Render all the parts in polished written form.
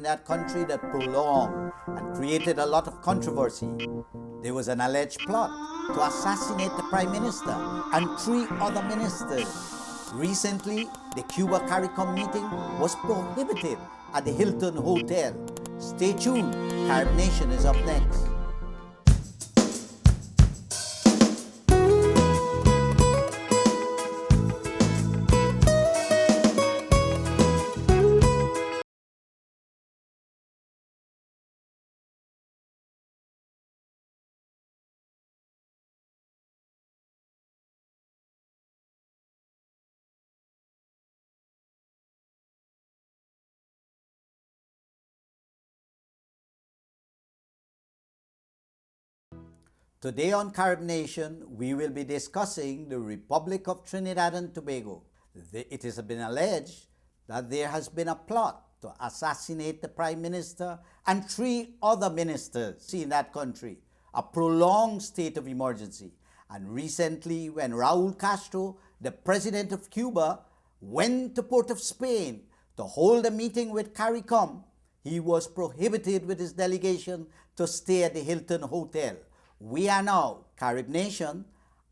in that country that prolonged and created a lot of controversy. There was an alleged plot to assassinate the Prime Minister and 3 other ministers. Recently, the Cuba CARICOM meeting was prohibited at the Hilton Hotel. Stay tuned, Carib Nation is up next. Today on Carib Nation, we will be discussing the Republic of Trinidad and Tobago. It has been alleged that there has been a plot to assassinate the Prime Minister and 3 other ministers in that country, a prolonged state of emergency. And recently, when Raul Castro, the president of Cuba, went to Port of Spain to hold a meeting with CARICOM, he was prohibited with his delegation to stay at the Hilton Hotel. We are now, Carib Nation,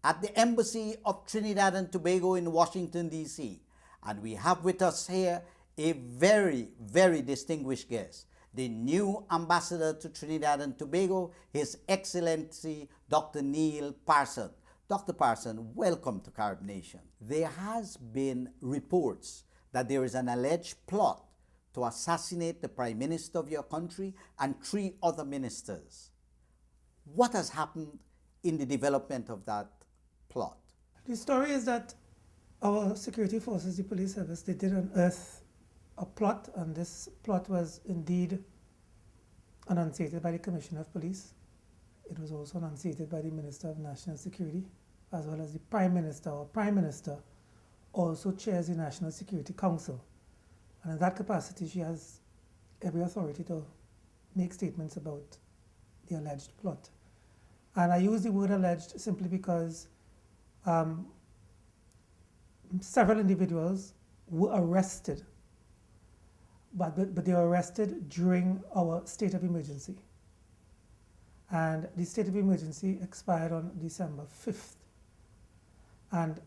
at the Embassy of Trinidad and Tobago in Washington, D.C. And we have with us here a very, very distinguished guest, the new ambassador to Trinidad and Tobago, His Excellency Dr. Neil Parsan. Dr. Parsan, welcome to Carib Nation. There has been reports that there is an alleged plot to assassinate the Prime Minister of your country and 3 other ministers. What has happened in the development of that plot? The story is that our security forces, the police service, they did unearth a plot, and this plot was indeed enunciated by the Commissioner of Police. It was also enunciated by the Minister of National Security, as well as the Prime Minister. Our Prime Minister also chairs the National Security Council. And in that capacity, she has every authority to make statements about the alleged plot. And I use the word alleged simply because several individuals were arrested, but they were arrested during our state of emergency. And the state of emergency expired on December 5th. And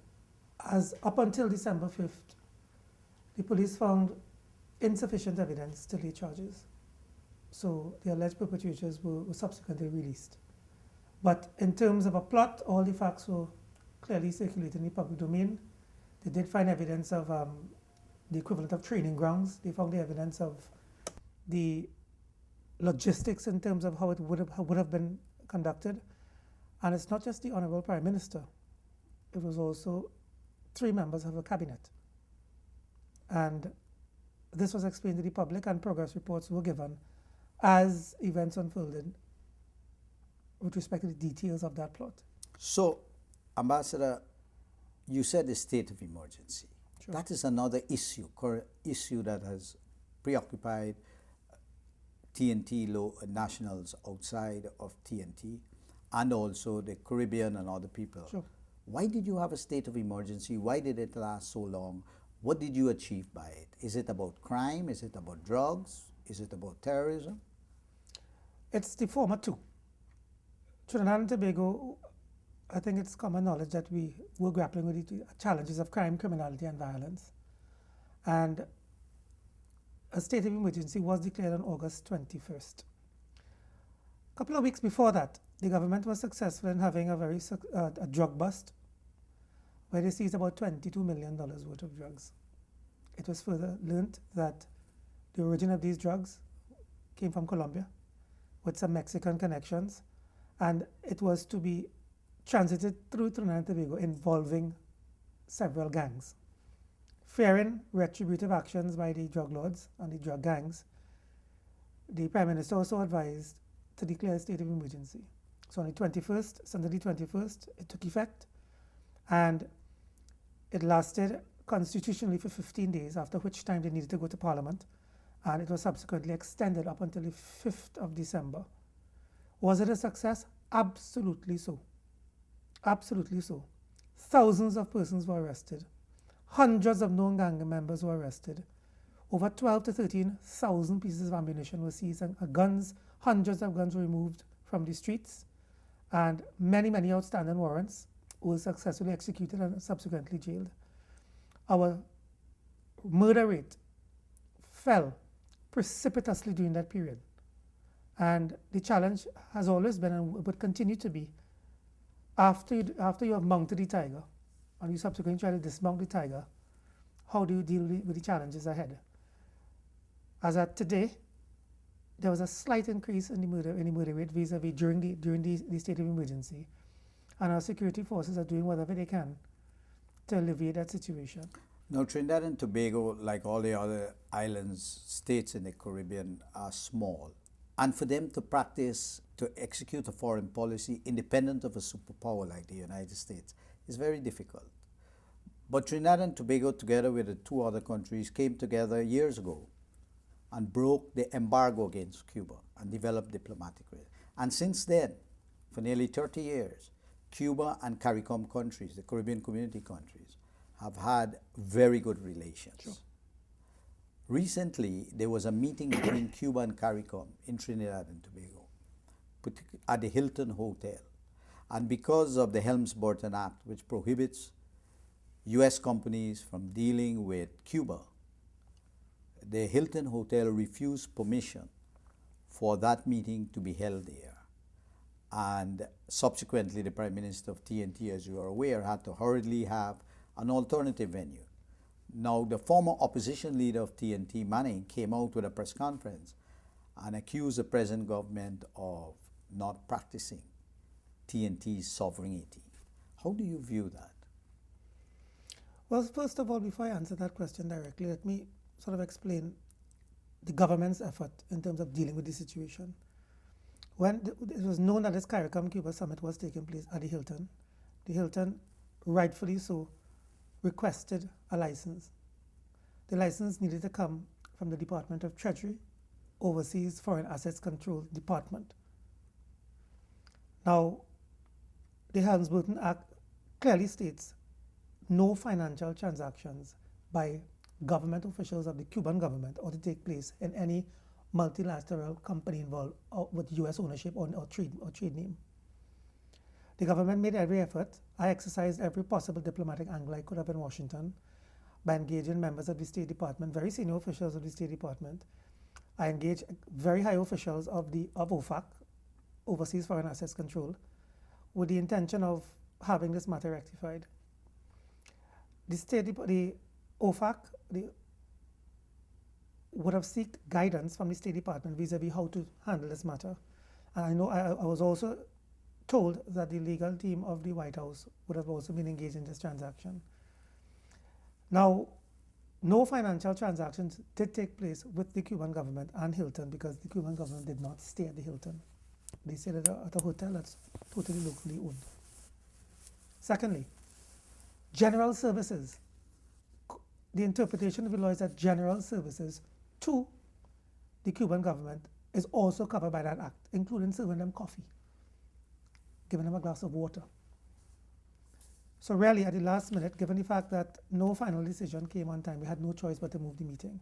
as up until December 5th, the police found insufficient evidence to lay charges. So the alleged perpetrators were subsequently released. But in terms of a plot, all the facts were clearly circulated in the public domain. They did find evidence of the equivalent of training grounds. They found the evidence of the logistics in terms of how it would have been conducted. And it's not just the Honorable Prime Minister. It was also 3 members of a cabinet. And this was explained to the public, and progress reports were given as events unfolded with respect to the details of that plot. So, Ambassador, you said the state of emergency. Sure. That is another issue that has preoccupied TNT nationals outside of TNT, and also the Caribbean and other people. Sure. Why did you have a state of emergency? Why did it last so long? What did you achieve by it? Is it about crime? Is it about drugs? Is it about terrorism? It's the former 2. Trinidad and Tobago, I think it's common knowledge that we were grappling with the challenges of crime, criminality, and violence. And a state of emergency was declared on August 21st. A couple of weeks before that, the government was successful in having a drug bust, where they seized about $22 million worth of drugs. It was further learned that the origin of these drugs came from Colombia, with some Mexican connections, and it was to be transited through Trinidad and Tobago, involving several gangs. Fearing retributive actions by the drug lords and the drug gangs, the Prime Minister also advised to declare a state of emergency. So on the 21st, Sunday the 21st, it took effect, and it lasted constitutionally for 15 days, after which time they needed to go to Parliament, and it was subsequently extended up until the 5th of December. Was it a success? Absolutely so. Absolutely so. Thousands of persons were arrested. Hundreds of known gang members were arrested. over 12 to 13,000 pieces of ammunition were seized, and guns, hundreds of guns were removed from the streets, and many outstanding warrants were successfully executed and subsequently jailed. Our murder rate fell precipitously during that period. And the challenge has always been, and would continue to be, after you have mounted the tiger and you subsequently try to dismount the tiger, how do you deal with the challenges ahead? As at today, there was a slight increase in the murder rate vis-a-vis during the state of emergency, and our security forces are doing whatever they can to alleviate that situation. Now, Trinidad and Tobago, like all the other islands, states in the Caribbean, are small. And for them to practice, to execute a foreign policy independent of a superpower like the United States is very difficult. But Trinidad and Tobago, together with the two other countries, came together years ago and broke the embargo against Cuba and developed diplomatic relations. And since then, for nearly 30 years, Cuba and CARICOM countries, the Caribbean Community countries, have had very good relations. Sure. Recently, there was a meeting between Cuba and CARICOM in Trinidad and Tobago at the Hilton Hotel. And because of the Helms-Burton Act, which prohibits U.S. companies from dealing with Cuba, the Hilton Hotel refused permission for that meeting to be held there. And subsequently, the Prime Minister of TNT, as you are aware, had to hurriedly have an alternative venue. Now, the former opposition leader of TNT, Manning, came out with a press conference and accused the present government of not practicing TNT's sovereignty. How do you view that? Well, first of all, before I answer that question directly, let me sort of explain the government's effort in terms of dealing with the situation. When it was known that this CARICOM Cuba summit was taking place at the Hilton, rightfully so, requested a license. The license needed to come from the Department of Treasury, Overseas Foreign Assets Control Department. Now, the Helms-Burton Act clearly states no financial transactions by government officials of the Cuban government ought to take place in any multilateral company involved with U.S. ownership or trade name. The government made every effort. I exercised every possible diplomatic angle I could have in Washington by engaging members of the State Department, very senior officials of the State Department. I engaged very high officials of OFAC, Overseas Foreign Assets Control, with the intention of having this matter rectified. The OFAC would have sought guidance from the State Department vis-a-vis how to handle this matter. And I know I was also told that the legal team of the White House would have also been engaged in this transaction. Now, no financial transactions did take place with the Cuban government and Hilton because the Cuban government did not stay at the Hilton. They stayed at a hotel that's totally locally owned. Secondly, general services. The interpretation of the law is that general services to the Cuban government is also covered by that act, including serving them coffee, giving them a glass of water. So really, at the last minute, given the fact that no final decision came on time, we had no choice but to move the meeting.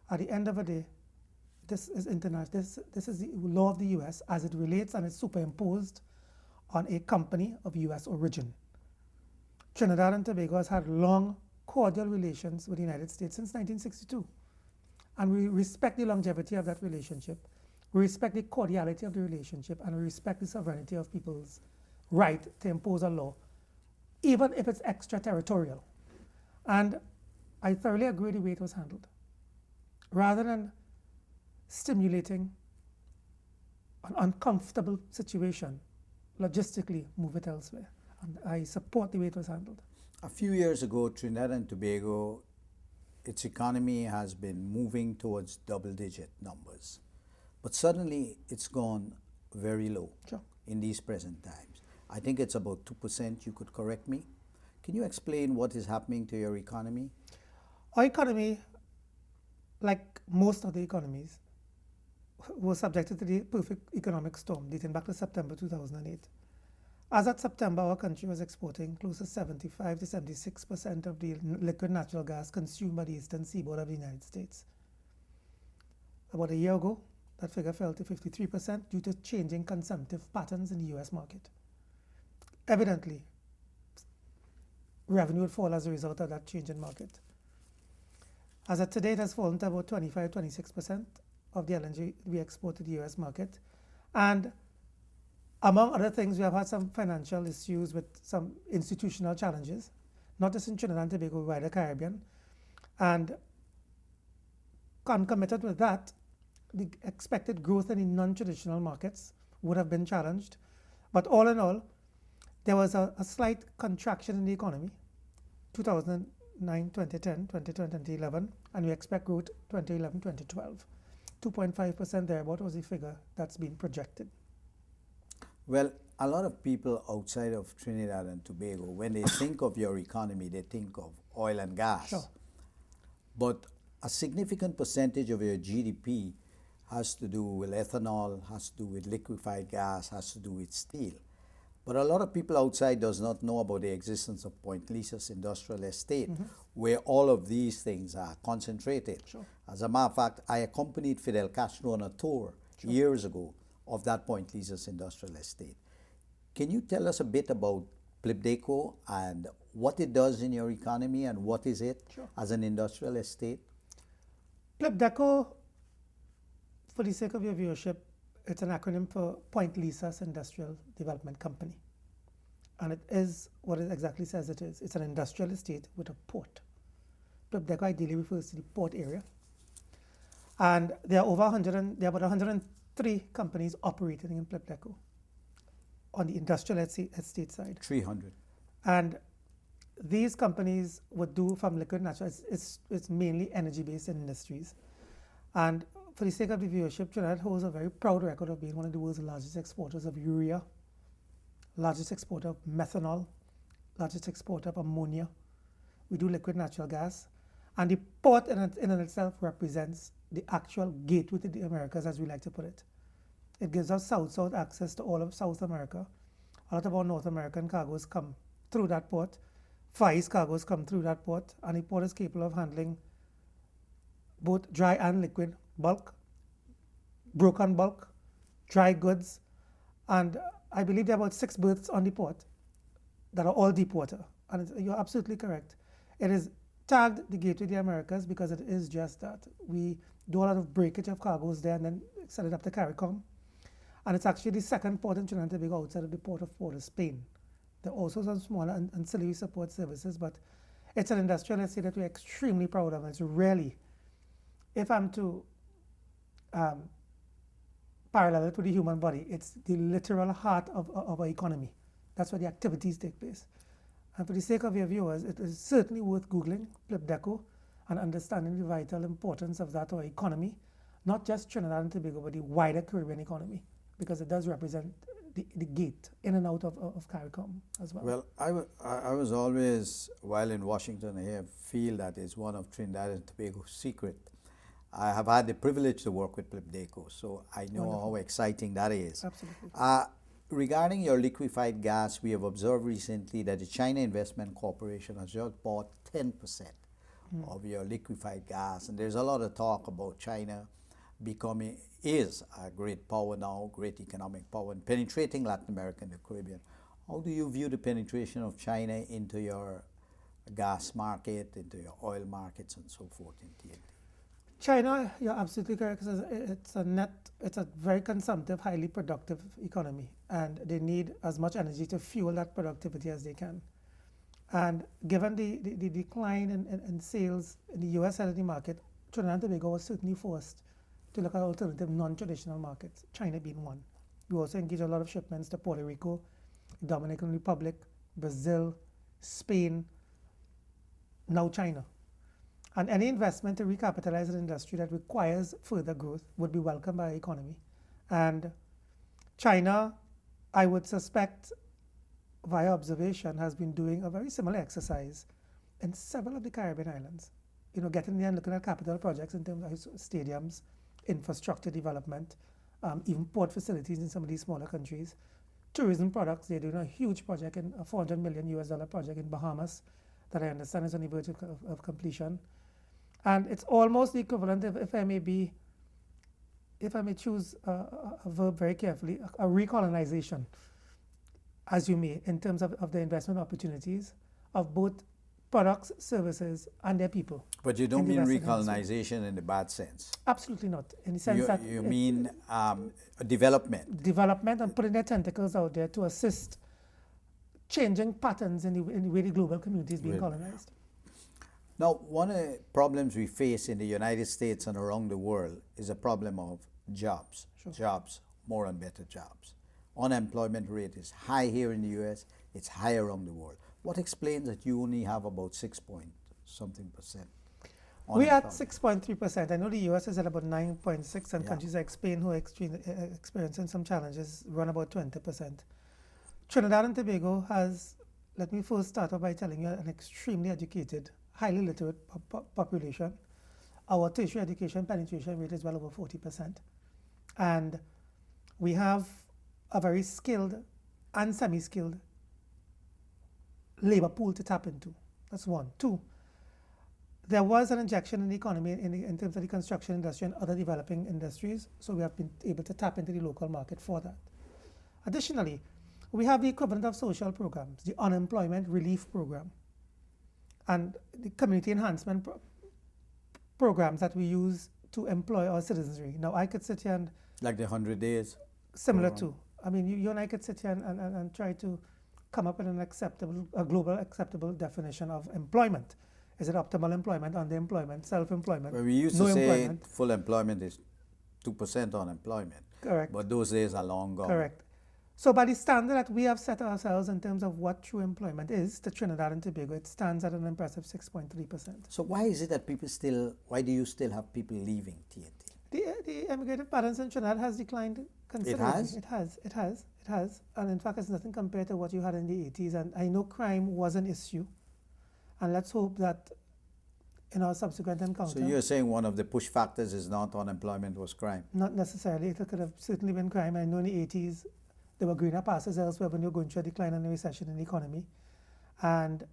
At the end of the day, this is international. This is the law of the U.S. as it relates and is superimposed on a company of U.S. origin. Trinidad and Tobago has had long, cordial relations with the United States since 1962. And we respect the longevity of that relationship. We respect the cordiality of the relationship, and we respect the sovereignty of people's right to impose a law, even if it's extraterritorial. And I thoroughly agree with the way it was handled. Rather than stimulating an uncomfortable situation, logistically move it elsewhere. And I support the way it was handled. A few years ago, Trinidad and Tobago, its economy has been moving towards double-digit numbers. But suddenly, it's gone very low in these present times. I think it's about 2%, you could correct me. Can you explain what is happening to your economy? Our economy, like most of the economies, was subjected to the perfect economic storm dating back to September 2008. As of September, our country was exporting close to 75 to 76% of the liquid natural gas consumed by the eastern seaboard of the United States. About a year ago, that figure fell to 53% due to changing consumptive patterns in the US market. Evidently, revenue would fall as a result of that change in market. As of today, it has fallen to about 25, 26% of the LNG we export to the US market. And among other things, we have had some financial issues with some institutional challenges, not just in Trinidad and Tobago, but wider Caribbean. And concomitant with that, the expected growth in the non-traditional markets would have been challenged. But all in all, there was a slight contraction in the economy, 2009, 2010, 2010, 2011, and we expect growth 2011, 2012. 2.5% thereabout was the figure that's been projected. Well, a lot of people outside of Trinidad and Tobago, when they think of your economy, they think of oil and gas. Sure. But a significant percentage of your GDP has to do with ethanol, has to do with liquefied gas, has to do with steel. But a lot of people outside does not know about the existence of Point Lisa's industrial estate, where all of these things are concentrated. Sure. As a matter of fact, I accompanied Fidel Castro on a tour years ago of that Point Lisa's industrial estate. Can you tell us a bit about Plibdeco and what it does in your economy and what is it as an industrial estate? Plibdeco, for the sake of your viewership, it's an acronym for Point Lisa's Industrial Development Company. And it is what it exactly says it is. It's an industrial estate with a port. Plibdeco ideally refers to the port area. And there are about 103 companies operating in Plibdeco on the industrial estate side. 300. And these companies would do from liquid natural, it's mainly energy-based industries. And for the sake of the viewership, Trinidad holds a very proud record of being one of the world's largest exporters of urea, largest exporter of methanol, largest exporter of ammonia. We do liquid natural gas. And the port in itself represents the actual gateway to the Americas, as we like to put it. It gives us south-south access to all of South America. A lot of our North American cargoes come through that port. Far East cargoes come through that port. And the port is capable of handling both dry and liquid bulk, broken bulk, dry goods, and I believe there are about 6 berths on the port that are all deep water. And you're absolutely correct. It is tagged the gateway to the Americas because it is just that. We do a lot of breakage of cargoes there and then sell it up to CARICOM. And it's actually the second port in Trinidad and Tobago outside of the port of Port of Spain. There are also some smaller ancillary support services, but it's an industrial estate that we're extremely proud of. It's really, if I'm to parallel it with the human body, it's the literal heart of our economy. That's where the activities take place. And for the sake of your viewers, it is certainly worth Googling Plibdeco and understanding the vital importance of that to our economy, not just Trinidad and Tobago, but the wider Caribbean economy, because it does represent the gate in and out of CARICOM as well. Well, I was always, while in Washington, I feel that is one of Trinidad and Tobago's secret. I have had the privilege to work with Plibdeco, so I know how exciting that is. Absolutely. Regarding your liquefied gas, we have observed recently that the China Investment Corporation has just bought 10% of your liquefied gas, and there's a lot of talk about China is a great power now, great economic power, and penetrating Latin America and the Caribbean. How do you view the penetration of China into your gas market, into your oil markets, and so forth in TNT? China, you're absolutely correct. It's a very consumptive, highly productive economy, and they need as much energy to fuel that productivity as they can. And given the decline in sales in the US energy market, Trinidad and Tobago was certainly forced to look at alternative non-traditional markets, China being one. We also engage a lot of shipments to Puerto Rico, Dominican Republic, Brazil, Spain, now China. And any investment to recapitalize an industry that requires further growth would be welcomed by our economy. And China, I would suspect, via observation, has been doing a very similar exercise in several of the Caribbean islands. You know, getting there and looking at capital projects in terms of stadiums, infrastructure development, even port facilities in some of these smaller countries, tourism products. They're doing a huge project, a $400 million US project in Bahamas that I understand is on the verge of completion. And it's almost the equivalent, if I may choose a verb very carefully, a recolonization, as you may, in terms of the investment opportunities of both products, services, and their people. But you don't mean recolonization in the bad sense. Absolutely not. In the sense that you mean development. Development and putting their tentacles out there to assist changing patterns in the way the global community is being colonized. Now, one of the problems we face in the United States and around the world is a problem of jobs. Sure. Jobs, more and better jobs. Unemployment rate is high here in the US, it's high around the world. What explains that you only have about 6-point-something%? We're at 6.3%. I know the US is at about 9.6%, and countries like Spain, who are experiencing some challenges, run about 20%. Trinidad and Tobago has, let me first start off by telling you, an extremely educated, highly literate population. Our tertiary education penetration rate is well over 40%. And we have a very skilled and semi-skilled labor pool to tap into. That's one. Two, there was an injection in the economy in terms of the construction industry and other developing industries, so we have been able to tap into the local market for that. Additionally, we have the equivalent of social programs, the unemployment relief program, and the community enhancement programs that we use to employ our citizenry. Now, I could sit here and... Like the 100 days? Similar to. I mean, you and I could sit here and try to come up with a global acceptable definition of employment. Is it optimal employment, underemployment, self-employment? Well, we used to say full employment is 2% unemployment. Correct. But those days are long gone. Correct. So by the standard that we have set ourselves in terms of what true employment is to Trinidad and Tobago, it stands at an impressive 6.3%. So why is it that why do you still have people leaving TNT? The emigrated patterns in Trinidad has declined considerably. It has. And in fact, it's nothing compared to what you had in the 80s. And I know crime was an issue. And let's hope that in our subsequent encounter... So you're saying one of the push factors is not unemployment, was crime? Not necessarily. It could have certainly been crime. I know in the 80s, there were greener pastures elsewhere when you were going through a decline and a recession in the economy. And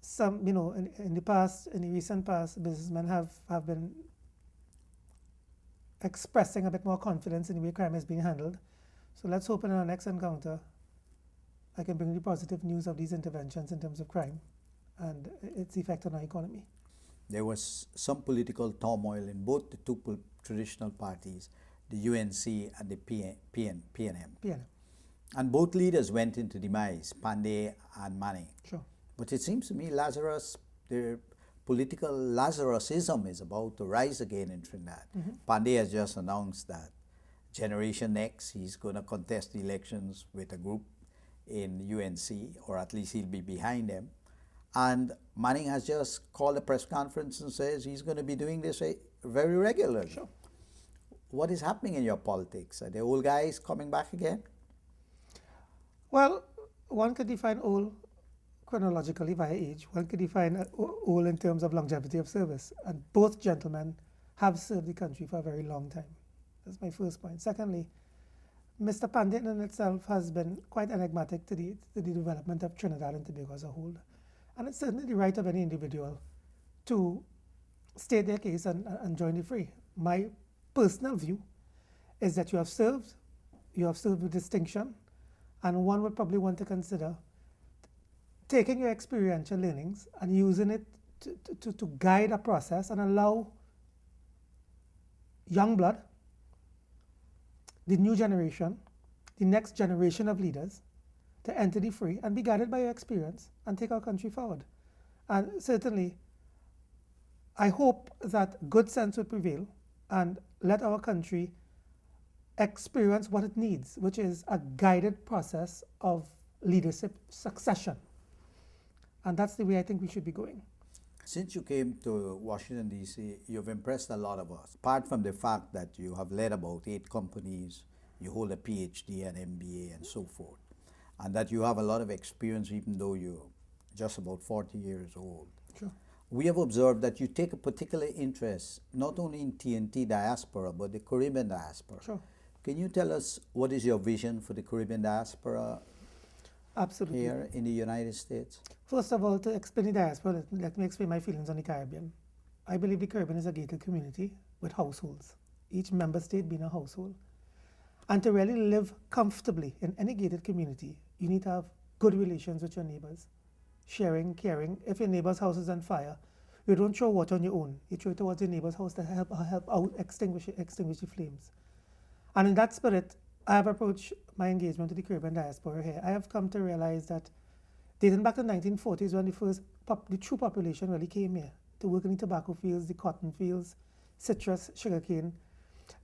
some, in the recent past, businessmen have been expressing a bit more confidence in the way crime is being handled. So let's hope in our next encounter, I can bring you positive news of these interventions in terms of crime and its effect on our economy. There was some political turmoil in both the two traditional parties, the UNC and the PNM. And both leaders went into demise, Pandey and Manning. Sure. But it seems to me the political Lazarusism is about to rise again in Trinidad. Mm-hmm. Pandey has just announced that Generation X, he's going to contest the elections with a group in UNC, or at least he'll be behind them. And Manning has just called a press conference and says he's going to be doing this very regularly. Sure. What is happening in your politics? Are the old guys coming back again? Well, one could define old chronologically via age. One could define old in terms of longevity of service. And both gentlemen have served the country for a very long time. That's my first point. Secondly, Mr. Pandey in itself has been quite enigmatic to the development of Trinidad and Tobago as a whole. And it's certainly the right of any individual to state their case and join the fray. My personal view is that you have served with distinction, and one would probably want to consider taking your experiential learnings and using it to guide a process and allow young blood, the new generation, the next generation of leaders, to enter the fray and be guided by your experience and take our country forward. And certainly, I hope that good sense would prevail and let our country experience what it needs, which is a guided process of leadership succession. And that's the way I think we should be going. Since you came to Washington, D.C., you've impressed a lot of us. Apart from the fact that you have led about 8 companies, you hold a PhD and MBA and so forth, and that you have a lot of experience even though you're just about 40 years old. Sure. We have observed that you take a particular interest not only in TNT diaspora, but the Caribbean diaspora. Sure. Can you tell us what is your vision for the Caribbean diaspora Absolutely. here in the United States? First of all, to explain the diaspora, let me explain my feelings on the Caribbean. I believe the Caribbean is a gated community with households, each member state being a household. And to really live comfortably in any gated community, you need to have good relations with your neighbors, sharing, caring. If your neighbor's house is on fire, you don't throw water on your own. You throw it towards your neighbor's house to help out extinguish the flames. And in that spirit, I have approached my engagement with the Caribbean diaspora here. I have come to realize that dating back to the 1940s, when the true population really came here to work in the tobacco fields, the cotton fields, citrus, sugarcane,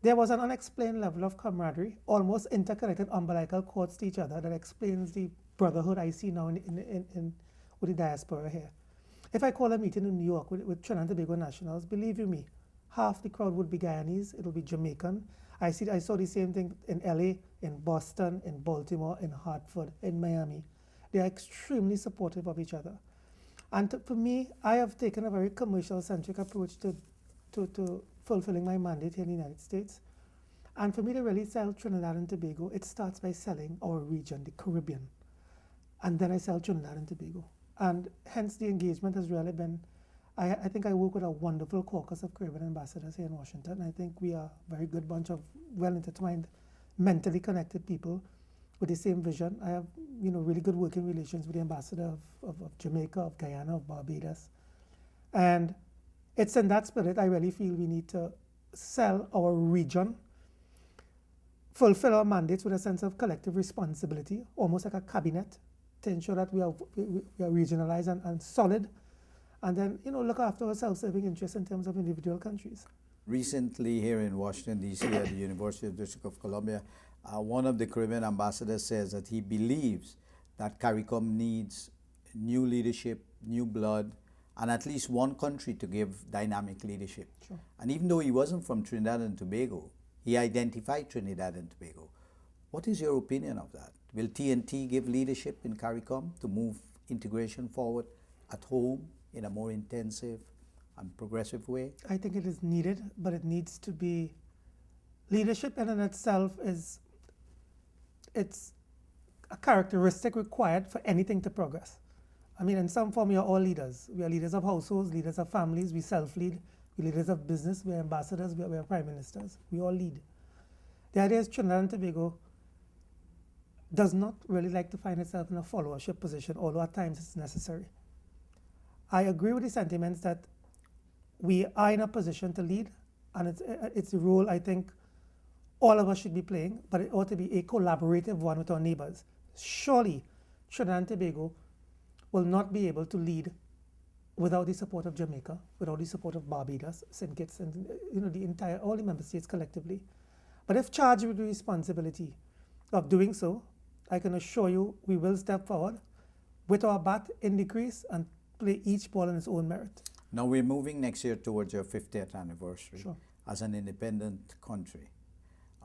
there was an unexplained level of camaraderie, almost interconnected umbilical cords to each other that explains the brotherhood I see now with the diaspora here. If I call a meeting in New York with Trinidad and Tobago nationals, believe you me, half the crowd would be Guyanese, it'll be Jamaican. I saw the same thing in LA, in Boston, in Baltimore, in Hartford, in Miami. They are extremely supportive of each other. And for me, I have taken a very commercial-centric approach to fulfilling my mandate here in the United States. And for me to really sell Trinidad and Tobago, it starts by selling our region, the Caribbean. And then I sell Trinidad and Tobago. And hence the engagement has really been, I think I work with a wonderful caucus of Caribbean ambassadors here in Washington. I think we are a very good bunch of well-intertwined, mentally connected people with the same vision. I have, really good working relations with the ambassador of Jamaica, of Guyana, of Barbados. And it's in that spirit I really feel we need to sell our region, fulfill our mandates with a sense of collective responsibility, almost like a cabinet, to ensure that we are regionalized and solid, and then look after our self-serving interests in terms of individual countries. Recently here in Washington, D.C. at the University of the District of Columbia, one of the Caribbean ambassadors says that he believes that CARICOM needs new leadership, new blood, and at least one country to give dynamic leadership. Sure. And even though he wasn't from Trinidad and Tobago, he identified Trinidad and Tobago. What is your opinion of that? Will TNT give leadership in CARICOM to move integration forward at home in a more intensive and progressive way? I think it is needed, but it needs to be leadership in and itself it's a characteristic required for anything to progress. I mean, in some form, we are all leaders. We are leaders of households, leaders of families, we self-lead, we're leaders of business, we're ambassadors, we're prime ministers. We all lead. The idea is Trinidad and Tobago does not really like to find itself in a followership position, although at times it's necessary. I agree with the sentiments that we are in a position to lead, and it's a role I think all of us should be playing, but it ought to be a collaborative one with our neighbors. Surely, Trinidad and Tobago will not be able to lead without the support of Jamaica, without the support of Barbados, St. Kitts, and all the member states collectively. But if charged with the responsibility of doing so, I can assure you we will step forward with our bat in the crease and play each ball on its own merit. Now we're moving next year towards your 50th anniversary Sure. as an independent country.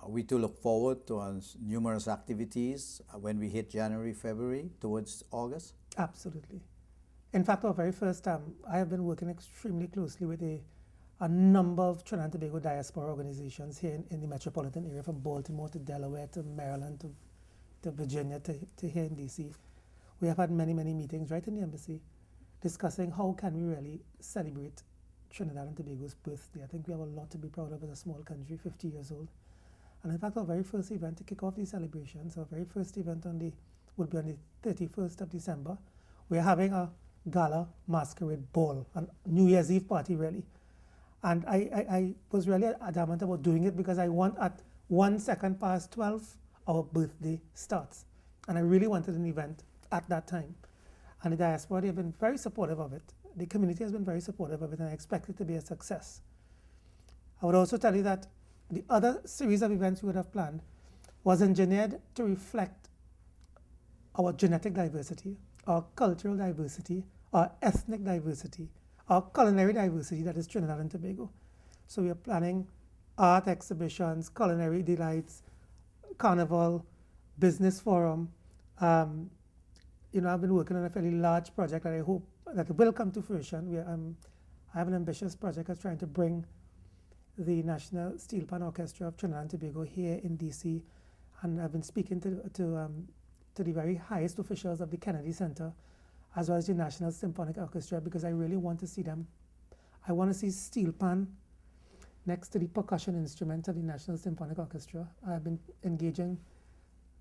Are we to look forward to numerous activities when we hit January, February, towards August? Absolutely. In fact, our very first time, I have been working extremely closely with a number of Trinidad and Tobago diaspora organizations here in the metropolitan area, from Baltimore to Delaware to Maryland to Virginia to here in DC. We have had many, many meetings right in the embassy discussing how can we really celebrate Trinidad and Tobago's birthday. I think we have a lot to be proud of as a small country, 50 years old. And in fact, our very first event to kick off these celebrations, our very first event would be on the 31st of December. We're having a gala masquerade ball, a New Year's Eve party really. And I was really adamant about doing it because I want at 1 second past 12, our birthday starts. And I really wanted an event at that time. And the diaspora, they've been very supportive of it. The community has been very supportive of it, and I expect it to be a success. I would also tell you that the other series of events we would have planned was engineered to reflect our genetic diversity, our cultural diversity, our ethnic diversity, our culinary diversity that is Trinidad and Tobago. So we are planning art exhibitions, culinary delights, carnival, business forum. I've been working on a fairly large project that I hope that will come to fruition. I have an ambitious project that's trying to bring the National Steel Pan Orchestra of Trinidad and Tobago here in DC, and I've been speaking to the very highest officials of the Kennedy Center, as well as the National Symphonic Orchestra, because I really want to see them. I want to see steel pan next to the percussion instrument of the National Symphonic Orchestra. I've been engaging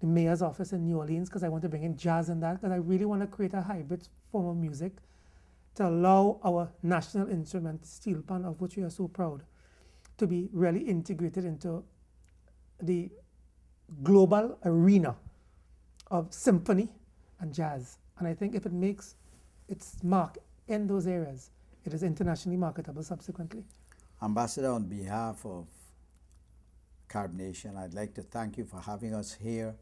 the mayor's office in New Orleans because I want to bring in jazz in that, because I really want to create a hybrid form of music to allow our national instrument, steel pan, of which we are so proud, to be really integrated into the global arena of symphony and jazz. And I think if it makes its mark in those areas, it is internationally marketable subsequently. Ambassador, on behalf of Carib Nation, I'd like to thank you for having us here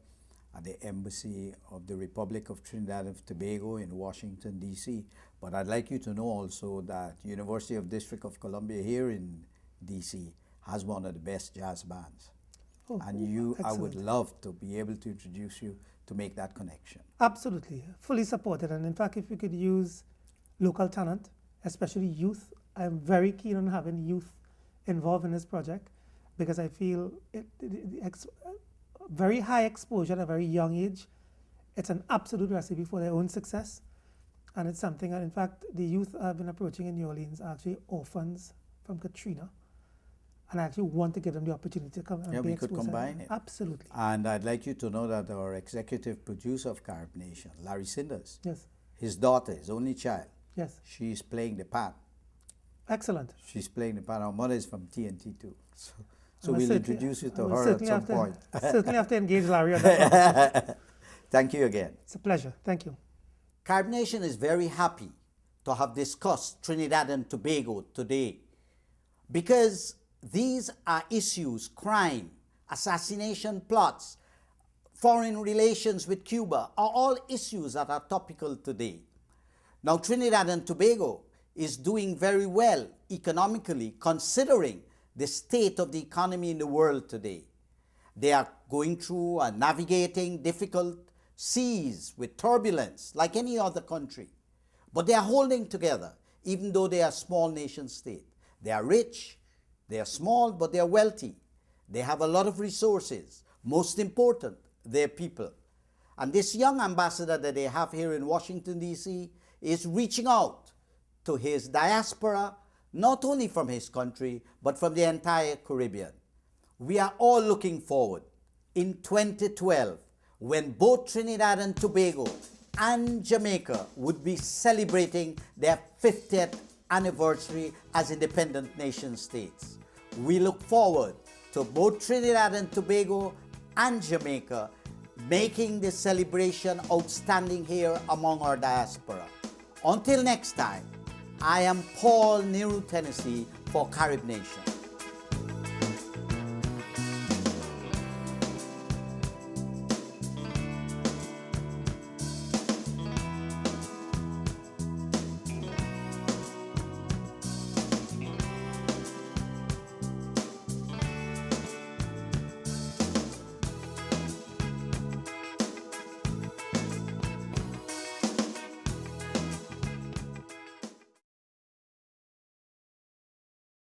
at the Embassy of the Republic of Trinidad and Tobago in Washington, D.C. But I'd like you to know also that University of District of Columbia here in D.C. has one of the best jazz bands. Oh, And I would excellent. love to be able to introduce you to make that connection. Absolutely, fully supported. And in fact, if we could use local talent, especially youth, I'm very keen on having youth involved in this project, because I feel very high exposure at a very young age. It's an absolute recipe for their own success. And it's something that, in fact, the youth I've been approaching in New Orleans are actually orphans from Katrina. And I actually want to give them the opportunity to come and Yeah, be we could exposed. combine it. Absolutely. And I'd like you to know that our executive producer of Carib Nation, Larry Sinders, Yes, his daughter, his only child, yes. she's playing the pan. Excellent. She's playing the pan. Our mother is from TNT too. So Well, we'll certainly- introduce you I to will her at certainly some have to- point. Certainly have to engage Larry on that. Thank you again. It's a pleasure. Thank you. Carib Nation is very happy to have discussed Trinidad and Tobago today, because these are issues: crime, assassination plots, foreign relations with Cuba are all issues that are topical today. Now, Trinidad and Tobago is doing very well economically, considering the state of the economy in the world today. They are going through and navigating difficult seas with turbulence like any other country. But they are holding together, even though they are a small nation state. They are rich, they are small, but they are wealthy. They have a lot of resources. Most important, their people. And this young ambassador that they have here in Washington, D.C. is reaching out to his diaspora, not only from his country, but from the entire Caribbean. We are all looking forward in 2012, when both Trinidad and Tobago and Jamaica would be celebrating their 50th anniversary as independent nation states. We look forward to both Trinidad and Tobago and Jamaica making this celebration outstanding here among our diaspora. Until next time, I am Paul Nehru Tennessee for Carib Nation.